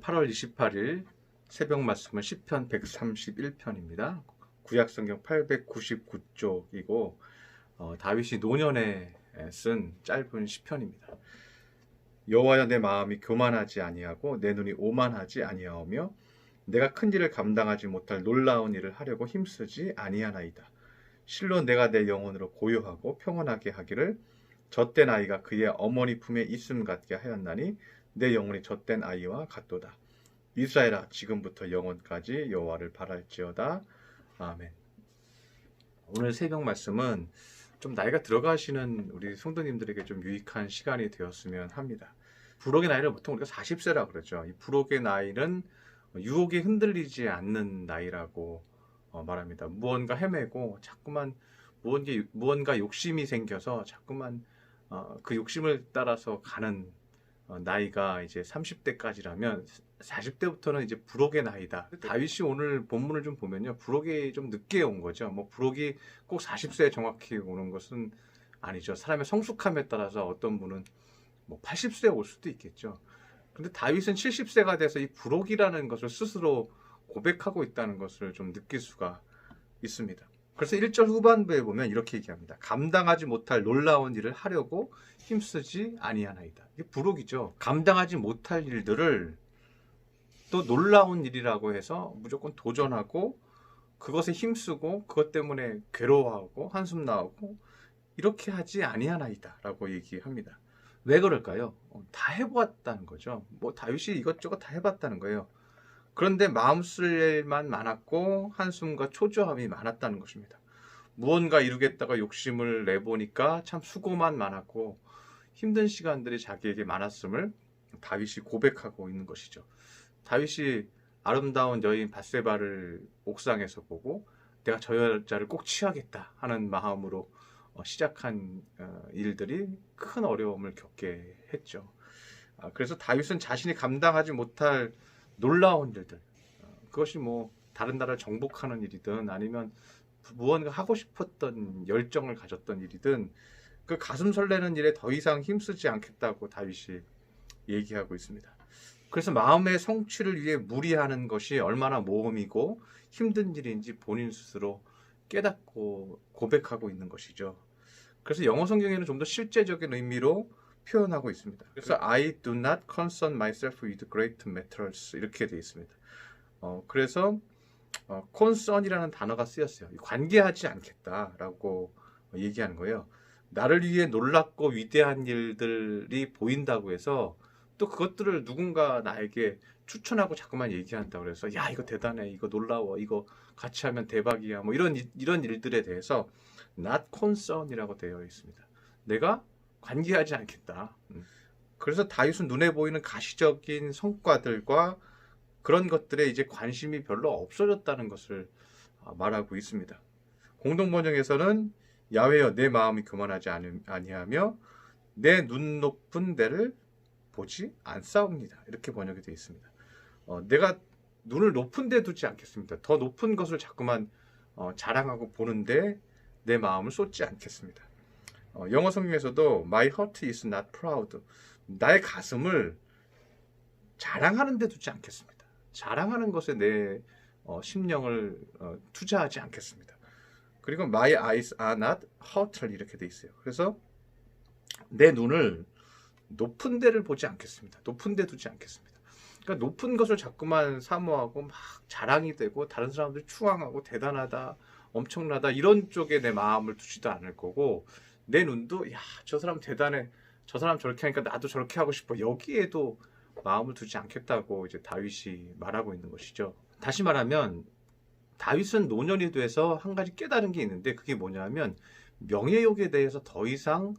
오늘 8월 28일 새벽 말씀은 시편 131편입니다. 구약성경 899쪽이고 다윗이 노년에 쓴 짧은 시편입니다. 여호와여, 내 마음이 교만하지 아니하고 내 눈이 오만하지 아니하오며 내가 큰 일을 감당하지 못할 놀라운 일을 하려고 힘쓰지 아니하나이다. 실로 내가 내 영혼으로 고요하고 평온하게 하기를 젖된 아이가 그의 어머니 품에 있음 같게 하였나니 내 영혼이 젖된 아이와 같도다. 이스라엘아, 지금부터 영원까지 여호와를 바랄지어다. 아멘. 오늘 새벽 말씀은 좀 나이가 들어가시는 우리 성도님들에게 좀 유익한 시간이 되었으면 합니다. 부록의 나이를 보통 우리가 40세라 그러죠. 이 부록의 나이는 유혹에 흔들리지 않는 나이라고 말합니다. 무언가 헤매고 자꾸만 무언가 욕심이 생겨서 자꾸만 그 욕심을 따라서 가는 나이가 이제 30대까지라면 40대부터는 이제 부록의 나이다. 다윗이 오늘 본문을 좀 보면요, 부록이 좀 늦게 온 거죠. 뭐 부록이 꼭 40세에 정확히 오는 것은 아니죠. 사람의 성숙함에 따라서 어떤 분은 뭐 80세에 올 수도 있겠죠. 근데 다윗은 70세가 돼서 이 부록이라는 것을 스스로 고백하고 있다는 것을 좀 느낄 수가 있습니다. 그래서 1절 후반부에 보면 이렇게 얘기합니다. 감당하지 못할 놀라운 일을 하려고 힘쓰지 아니하나이다. 이게 부록이죠. 감당하지 못할 일들을 또 놀라운 일이라고 해서 무조건 도전하고 그것에 힘쓰고 그것 때문에 괴로워하고 한숨 나오고 이렇게 하지 아니하나이다 라고 얘기합니다. 왜 그럴까요? 다 해보았다는 거죠. 뭐 다윗이 이것저것 다 해봤다는 거예요. 그런데 마음 쓸 일만 많았고 한숨과 초조함이 많았다는 것입니다. 무언가 이루겠다가 욕심을 내보니까 참 수고만 많았고 힘든 시간들이 자기에게 많았음을 다윗이 고백하고 있는 것이죠. 다윗이 아름다운 여인 밧세바를 옥상에서 보고 내가 저 여자를 꼭 취하겠다 하는 마음으로 시작한 일들이 큰 어려움을 겪게 했죠. 그래서 다윗은 자신이 감당하지 못할 놀라운 일들, 그것이 뭐 다른 나라를 정복하는 일이든 아니면 무언가 하고 싶었던 열정을 가졌던 일이든 그 가슴 설레는 일에 더 이상 힘쓰지 않겠다고 다윗이 얘기하고 있습니다. 그래서 마음의 성취를 위해 무리하는 것이 얼마나 모험이고 힘든 일인지 본인 스스로 깨닫고 고백하고 있는 것이죠. 그래서 영어 성경에는 좀 더 실제적인 의미로 표현하고 있습니다. 그래서 I do not concern myself with great matters 이렇게 되어 있습니다. 그래서 concern이라는 단어가 쓰였어요. 관계하지 않겠다라고 얘기하는 거예요. 나를 위해 놀랍고 위대한 일들이 보인다고 해서 또 그것들을 누군가 나에게 추천하고 자꾸만 얘기한다고 그래서 야, 이거 대단해, 이거 놀라워, 이거 같이 하면 대박이야, 뭐 이런 일들에 대해서 not concern이라고 되어 있습니다. 내가 관계하지 않겠다. 그래서 다윗은 눈에 보이는 가시적인 성과들과 그런 것들에 이제 관심이 별로 없어졌다는 것을 말하고 있습니다. 공동번역에서는 야훼여, 내 마음이 교만하지 아니하며 내 눈 높은 데를 보지 않사옵니다. 이렇게 번역이 되어 있습니다. 내가 눈을 높은 데 두지 않겠습니다. 더 높은 것을 자꾸만 자랑하고 보는데 내 마음을 쏟지 않겠습니다. 영어 성경에서도 My heart is not proud. 나의 가슴을 자랑하는 데 두지 않겠습니다. 자랑하는 것에 내 심령을 투자하지 않겠습니다. 그리고 My eyes are not hurt 이렇게 돼 있어요. 그래서 내 눈을 높은 데를 보지 않겠습니다. 높은 데 두지 않겠습니다. 그러니까 높은 것을 자꾸만 사모하고 막 자랑이 되고 다른 사람들이 추앙하고 대단하다, 엄청나다 이런 쪽에 내 마음을 두지도 않을 거고 내 눈도 야, 저 사람 대단해, 저 사람 저렇게 하니까 나도 저렇게 하고 싶어, 여기에도 마음을 두지 않겠다고 이제 다윗이 말하고 있는 것이죠. 다시 말하면 다윗은 노년이 돼서 한 가지 깨달은 게 있는데 그게 뭐냐면 명예욕에 대해서 더 이상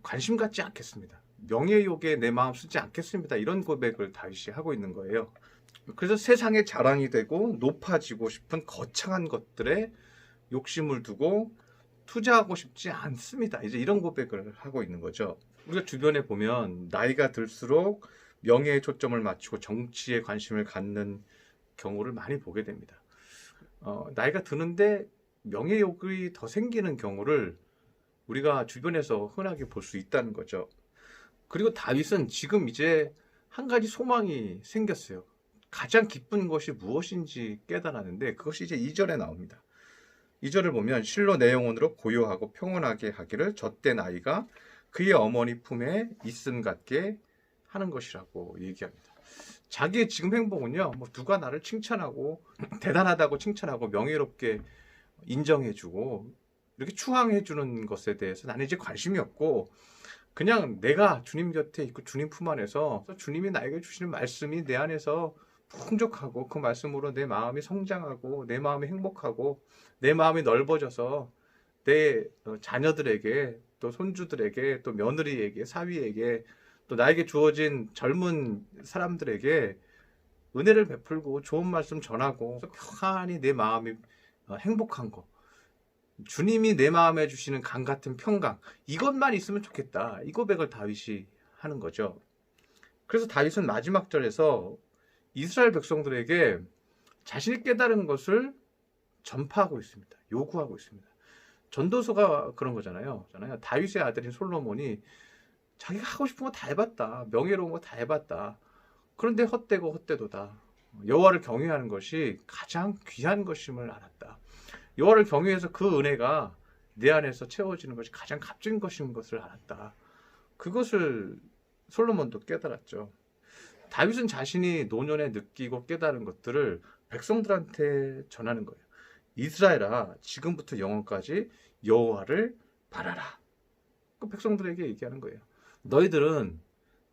관심 갖지 않겠습니다. 명예욕에 내 마음 쓰지 않겠습니다. 이런 고백을 다윗이 하고 있는 거예요. 그래서 세상에 자랑이 되고 높아지고 싶은 거창한 것들에 욕심을 두고 투자하고 싶지 않습니다. 이제 이런 고백을 하고 있는 거죠. 우리가 주변에 보면 나이가 들수록 명예에 초점을 맞추고 정치에 관심을 갖는 경우를 많이 보게 됩니다. 나이가 드는데 명예욕이 더 생기는 경우를 우리가 주변에서 흔하게 볼 수 있다는 거죠. 그리고 다윗은 지금 이제 한 가지 소망이 생겼어요. 가장 기쁜 것이 무엇인지 깨달았는데 그것이 이제 2절에 나옵니다. 2절을 보면 실로 내 영혼으로 고요하고 평온하게 하기를 젖된 아이가 그의 어머니 품에 있음 같게 하는 것이라고 얘기합니다. 자기의 지금 행복은요, 뭐 누가 나를 칭찬하고 대단하다고 칭찬하고 명예롭게 인정해주고 이렇게 추앙해주는 것에 대해서 나는 이제 관심이 없고, 그냥 내가 주님 곁에 있고 주님 품 안에서 주님이 나에게 주시는 말씀이 내 안에서 풍족하고 그 말씀으로 내 마음이 성장하고 내 마음이 행복하고 내 마음이 넓어져서 내 자녀들에게 또 손주들에게 또 며느리에게 사위에게 또 나에게 주어진 젊은 사람들에게 은혜를 베풀고 좋은 말씀 전하고 평안히 내 마음이 행복한 거, 주님이 내 마음에 주시는 강 같은 평강, 이것만 있으면 좋겠다, 이 고백을 다윗이 하는 거죠. 그래서 다윗은 마지막 절에서 이스라엘 백성들에게 자신이 깨달은 것을 전파하고 있습니다. 요구하고 있습니다. 전도서가 그런 거잖아요. 다윗의 아들인 솔로몬이 자기가 하고 싶은 거 다 해봤다, 명예로운 거 다 해봤다, 그런데 헛되고 헛되도다, 여호와를 경외하는 것이 가장 귀한 것임을 알았다, 여호와를 경외해서 그 은혜가 내 안에서 채워지는 것이 가장 값진 것인 것을 알았다. 그것을 솔로몬도 깨달았죠. 다윗은 자신이 노년에 느끼고 깨달은 것들을 백성들한테 전하는 거예요. 이스라엘아, 지금부터 영원까지 여호와를 바라라. 그 백성들에게 얘기하는 거예요. 너희들은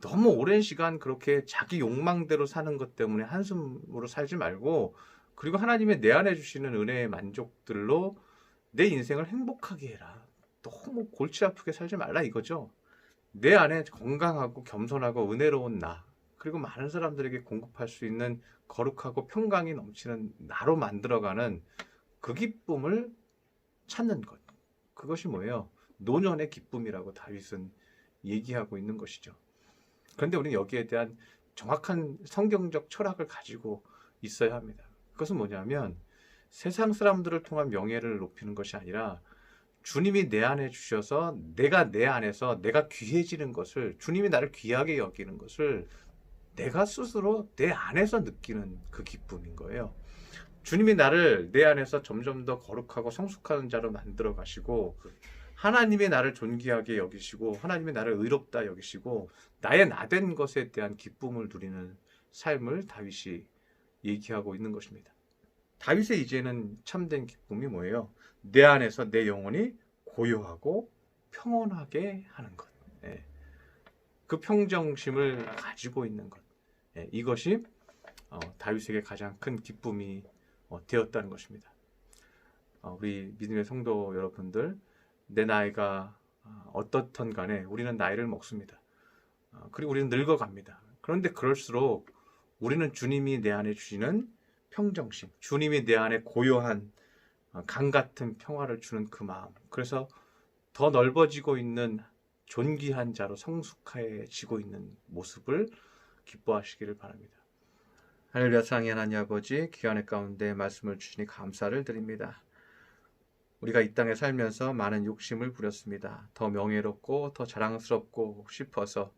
너무 오랜 시간 그렇게 자기 욕망대로 사는 것 때문에 한숨으로 살지 말고, 그리고 하나님의 내 안에 주시는 은혜의 만족들로 내 인생을 행복하게 해라. 너무 골치 아프게 살지 말라 이거죠. 내 안에 건강하고 겸손하고 은혜로운 나, 그리고 많은 사람들에게 공급할 수 있는 거룩하고 평강이 넘치는 나로 만들어가는 그 기쁨을 찾는 것. 그것이 뭐예요? 노년의 기쁨이라고 다윗은 얘기하고 있는 것이죠. 그런데 우리는 여기에 대한 정확한 성경적 철학을 가지고 있어야 합니다. 그것은 뭐냐면 세상 사람들을 통한 명예를 높이는 것이 아니라 주님이 내 안에 주셔서 내가 내 안에서 내가 귀해지는 것을, 주님이 나를 귀하게 여기는 것을 내가 스스로 내 안에서 느끼는 그 기쁨인 거예요. 주님이 나를 내 안에서 점점 더 거룩하고 성숙한 자로 만들어 가시고, 하나님이 나를 존귀하게 여기시고 하나님이 나를 의롭다 여기시고 나의 나된 것에 대한 기쁨을 누리는 삶을 다윗이 얘기하고 있는 것입니다. 다윗의 이제는 참된 기쁨이 뭐예요? 내 안에서 내 영혼이 고요하고 평온하게 하는 것. 그 평정심을 가지고 있는 것. 이것이 다윗에게 가장 큰 기쁨이 되었다는 것입니다. 우리 믿음의 성도 여러분들, 내 나이가 어떻든 간에 우리는 나이를 먹습니다. 그리고 우리는 늙어갑니다. 그런데 그럴수록 우리는 주님이 내 안에 주시는 평정심, 주님이 내 안에 고요한 강 같은 평화를 주는 그 마음, 그래서 더 넓어지고 있는 존귀한 자로 성숙해지고 있는 모습을 기뻐하시기를 바랍니다. 할렐루야. 사랑의 하나님 아버지, 귀한의 가운데 말씀을 주시니 감사를 드립니다. 우리가 이 땅에 살면서 많은 욕심을 부렸습니다. 더 명예롭고 더 자랑스럽고 싶어서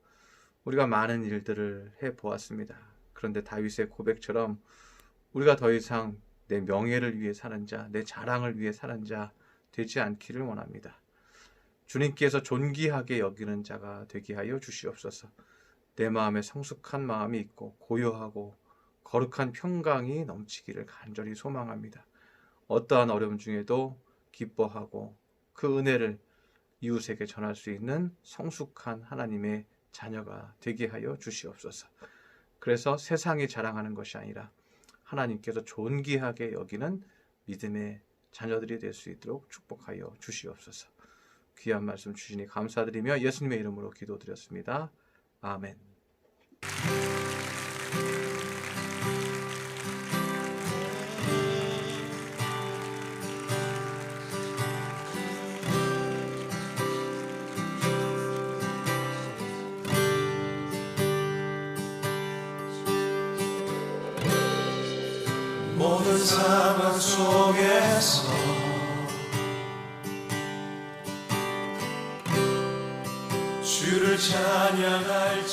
우리가 많은 일들을 해보았습니다. 그런데 다윗의 고백처럼 우리가 더 이상 내 명예를 위해 사는 자, 내 자랑을 위해 사는 자 되지 않기를 원합니다. 주님께서 존귀하게 여기는 자가 되게 하여 주시옵소서. 내 마음에 성숙한 마음이 있고 고요하고 거룩한 평강이 넘치기를 간절히 소망합니다. 어떠한 어려움 중에도 기뻐하고 그 은혜를 이웃에게 전할 수 있는 성숙한 하나님의 자녀가 되게 하여 주시옵소서. 그래서 세상이 자랑하는 것이 아니라 하나님께서 존귀하게 여기는 믿음의 자녀들이 될 수 있도록 축복하여 주시옵소서. 귀한 말씀 주시니 감사드리며 예수님의 이름으로 기도드렸습니다. 아멘. 모든 상황 속에서 주를 찬양할지라.